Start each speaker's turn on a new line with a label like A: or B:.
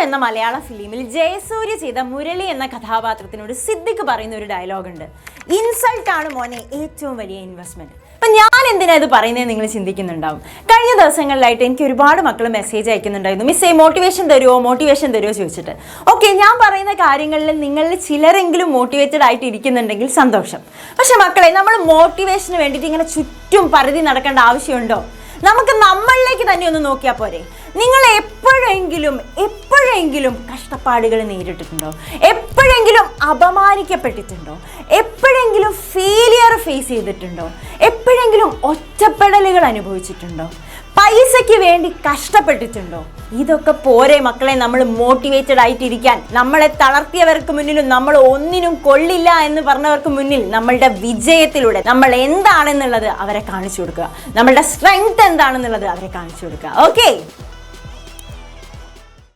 A: എന്ന മലയാള ഫിലിമിൽ ജയസൂര്യ ചെയ്ത മുരളി എന്ന കഥാപാത്രത്തിനോട് സിദ്ദിഖ് പറയുന്ന ഒരു ഡയലോഗ് ഉണ്ട്. ഇൻസൾട്ട് ആണ് മോനെ ഏറ്റവും വലിയ ഇൻവെസ്റ്റ്മെന്റ്. അപ്പം ഞാൻ എന്തിനാ ഇത് പറയുന്നത് നിങ്ങൾ ചിന്തിക്കുന്നുണ്ടാവും. കഴിഞ്ഞ ദിവസങ്ങളിലായിട്ട് എനിക്ക് ഒരുപാട് മക്കൾ മെസ്സേജ് അയക്കുന്നുണ്ടായിരുന്നു, മിസ്സേ മോട്ടിവേഷൻ തരുമോ ചോദിച്ചിട്ട്. ഓക്കെ, ഞാൻ പറയുന്ന കാര്യങ്ങളിൽ നിങ്ങളിൽ ചിലരെങ്കിലും മോട്ടിവേറ്റഡ് ആയിട്ട് ഇരിക്കുന്നുണ്ടെങ്കിൽ സന്തോഷം. പക്ഷെ മക്കളെ, നമ്മൾ മോട്ടിവേഷന് വേണ്ടിയിട്ട് ഇങ്ങനെ ചുറ്റും പരതി നടക്കേണ്ട ആവശ്യമുണ്ടോ? നമുക്ക് നമ്മളിലേക്ക് തന്നെ ഒന്ന് നോക്കിയാൽ പോരെ. നിങ്ങൾ എപ്പോഴെങ്കിലും കഷ്ടപ്പാടുകൾ നേരിട്ടിട്ടുണ്ടോ? എപ്പോഴെങ്കിലും അപമാനിക്കപ്പെട്ടിട്ടുണ്ടോ? എപ്പോഴെങ്കിലും ഫെയിലിയർ ഫേസ് ചെയ്തിട്ടുണ്ടോ? എപ്പോഴെങ്കിലും ഒറ്റപ്പെടലുകൾ അനുഭവിച്ചിട്ടുണ്ടോ? പൈസയ്ക്ക് വേണ്ടി കഷ്ടപ്പെട്ടിട്ടുണ്ടോ? ഇതൊക്കെ പോരെ മക്കളെ നമ്മൾ മോട്ടിവേറ്റഡ് ആയിട്ടിരിക്കാൻ. നമ്മളെ തളർത്തിയവർക്ക് മുന്നിലും നമ്മൾ ഒന്നിനും കൊള്ളില്ല എന്ന് പറഞ്ഞവർക്ക് മുന്നിൽ നമ്മളുടെ വിജയത്തിലൂടെ നമ്മൾ എന്താണെന്നുള്ളത് അവരെ കാണിച്ചു കൊടുക്കുക, നമ്മളുടെ സ്ട്രെങ്ത് എന്താണെന്നുള്ളത് അവരെ കാണിച്ചു കൊടുക്കുക. ഓക്കെ.